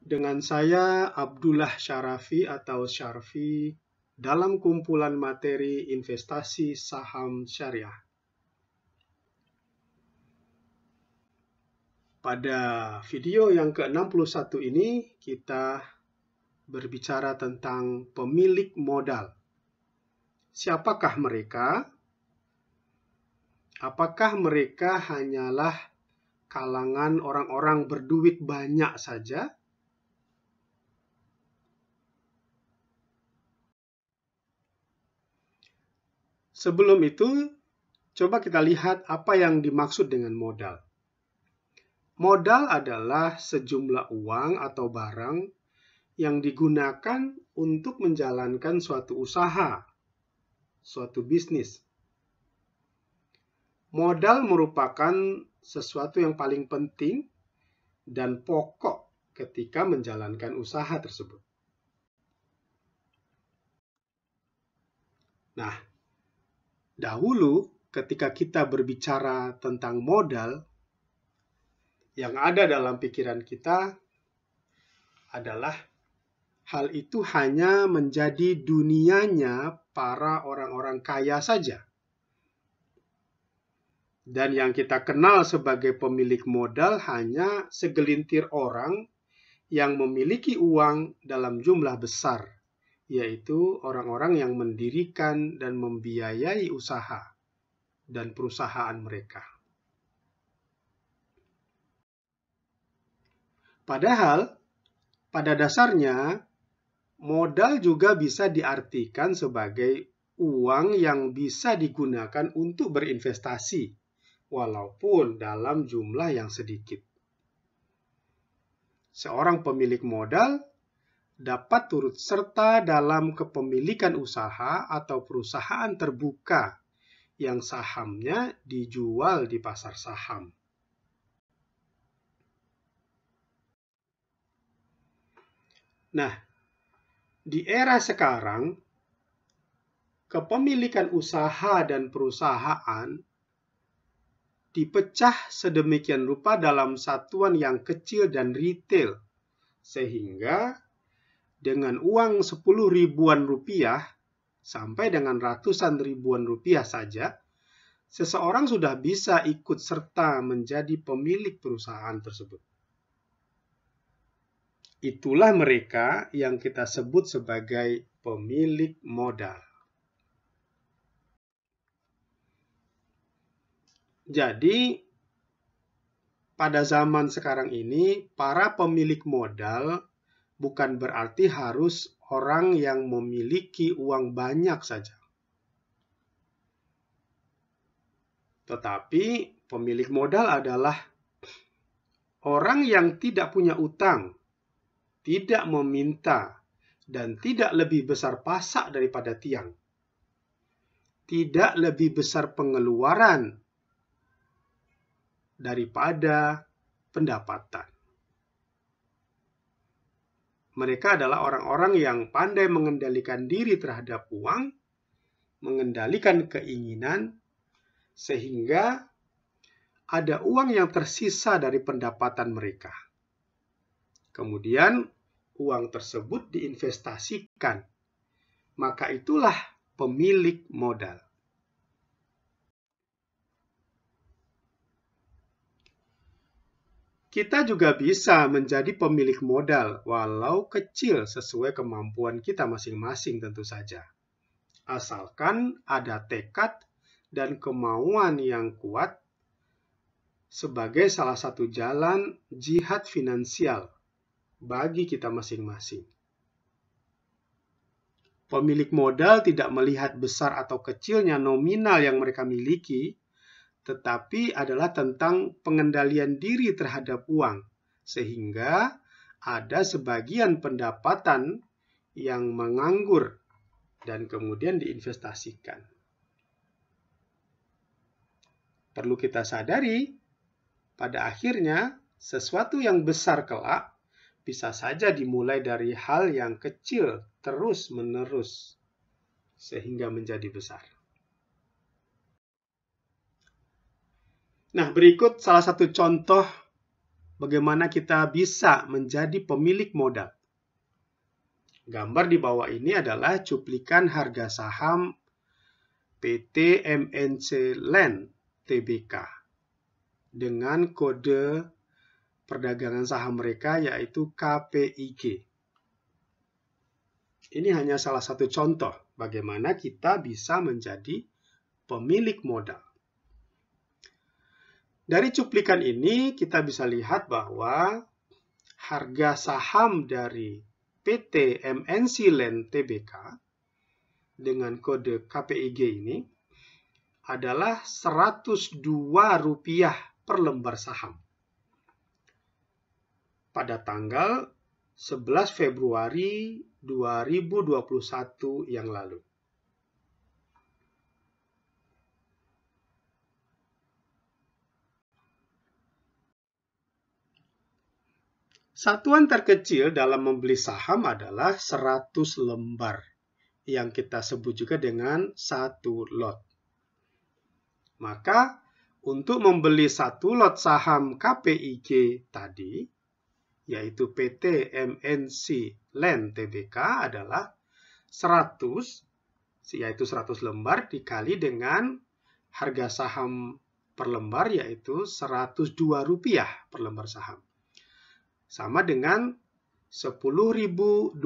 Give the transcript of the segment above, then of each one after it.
Dengan saya Abdullah Syarafi atau Syarfi dalam kumpulan materi investasi saham syariah. Pada video yang ke-61 ini kita berbicara tentang pemilik modal. Siapakah mereka? Apakah mereka hanyalah kalangan orang-orang berduit banyak saja? Sebelum itu, coba kita lihat apa yang dimaksud dengan modal. Modal adalah sejumlah uang atau barang yang digunakan untuk menjalankan suatu usaha, suatu bisnis. Modal merupakan sesuatu yang paling penting dan pokok ketika menjalankan usaha tersebut. Nah, dahulu ketika kita berbicara tentang modal, yang ada dalam pikiran kita adalah hal itu hanya menjadi dunianya para orang-orang kaya saja. Dan yang kita kenal sebagai pemilik modal hanya segelintir orang yang memiliki uang dalam jumlah besar, yaitu orang-orang yang mendirikan dan membiayai usaha dan perusahaan mereka. Padahal, pada dasarnya, modal juga bisa diartikan sebagai uang yang bisa digunakan untuk berinvestasi, walaupun dalam jumlah yang sedikit. Seorang pemilik modal dapat turut serta dalam kepemilikan usaha atau perusahaan terbuka yang sahamnya dijual di pasar saham. Nah, di era sekarang, kepemilikan usaha dan perusahaan dipecah sedemikian rupa dalam satuan yang kecil dan retail, sehingga dengan uang 10 ribuan rupiah sampai dengan ratusan ribuan rupiah saja, seseorang sudah bisa ikut serta menjadi pemilik perusahaan tersebut. Itulah mereka yang kita sebut sebagai pemilik modal. Jadi, pada zaman sekarang ini, para pemilik modal bukan berarti harus orang yang memiliki uang banyak saja. Tetapi, pemilik modal adalah orang yang tidak punya utang, tidak meminta, dan tidak lebih besar pasak daripada tiang. Tidak lebih besar pengeluaran daripada pendapatan. Mereka adalah orang-orang yang pandai mengendalikan diri terhadap uang, mengendalikan keinginan, sehingga ada uang yang tersisa dari pendapatan mereka. Kemudian, uang tersebut diinvestasikan. Maka itulah pemilik modal. Kita juga bisa menjadi pemilik modal, walau kecil sesuai kemampuan kita masing-masing tentu saja. Asalkan ada tekad dan kemauan yang kuat sebagai salah satu jalan jihad finansial bagi kita masing-masing. Pemilik modal tidak melihat besar atau kecilnya nominal yang mereka miliki, tetapi adalah tentang pengendalian diri terhadap uang, sehingga ada sebagian pendapatan yang menganggur dan kemudian diinvestasikan. Perlu kita sadari, pada akhirnya sesuatu yang besar kelak bisa saja dimulai dari hal yang kecil terus-menerus sehingga menjadi besar. Nah, berikut salah satu contoh bagaimana kita bisa menjadi pemilik modal. Gambar di bawah ini adalah cuplikan harga saham PT MNC Land Tbk dengan kode perdagangan saham mereka yaitu KPIG. Ini hanya salah satu contoh bagaimana kita bisa menjadi pemilik modal. Dari cuplikan ini kita bisa lihat bahwa harga saham dari PT MNC Land Tbk dengan kode KPIG ini adalah Rp102 per lembar saham pada tanggal 11 Februari 2021 yang lalu. Satuan terkecil dalam membeli saham adalah 100 lembar, yang kita sebut juga dengan 1 lot. Maka, untuk membeli 1 lot saham KPIG tadi, yaitu PT MNC Land Tbk adalah 100, yaitu 100 lembar dikali dengan harga saham per lembar, yaitu Rp102 per lembar saham. Sama dengan Rp10.200.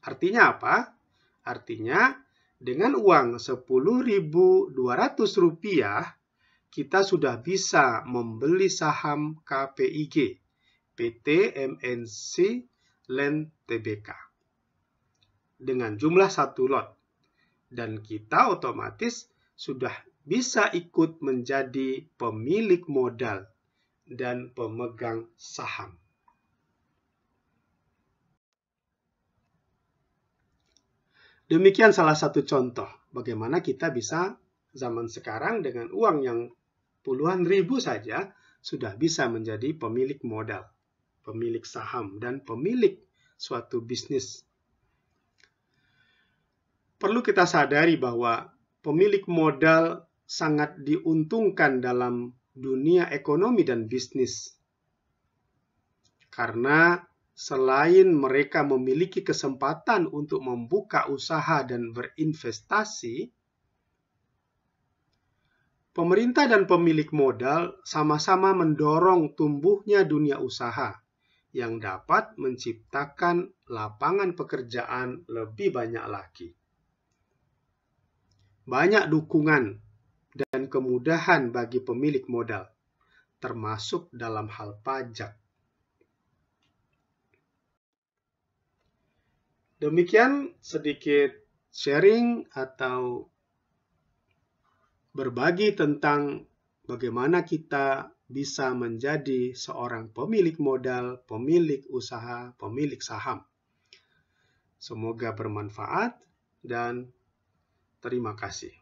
Artinya apa? Artinya dengan uang Rp10.200 kita sudah bisa membeli saham KPIG PT MNC Land Tbk dengan jumlah 1 lot. Dan kita otomatis sudah bisa ikut menjadi pemilik modal dan pemegang saham. Demikian salah satu contoh bagaimana kita bisa zaman sekarang dengan uang yang puluhan ribu saja sudah bisa menjadi pemilik modal, pemilik saham, dan pemilik suatu bisnis. Perlu kita sadari bahwa pemilik modal sangat diuntungkan dalam dunia ekonomi dan bisnis. Karena selain mereka memiliki kesempatan untuk membuka usaha dan berinvestasi, pemerintah dan pemilik modal sama-sama mendorong tumbuhnya dunia usaha yang dapat menciptakan lapangan pekerjaan lebih banyak lagi. Banyak dukungan dan kemudahan bagi pemilik modal, termasuk dalam hal pajak. Demikian sedikit sharing atau berbagi tentang bagaimana kita bisa menjadi seorang pemilik modal, pemilik usaha, pemilik saham. Semoga bermanfaat dan terima kasih.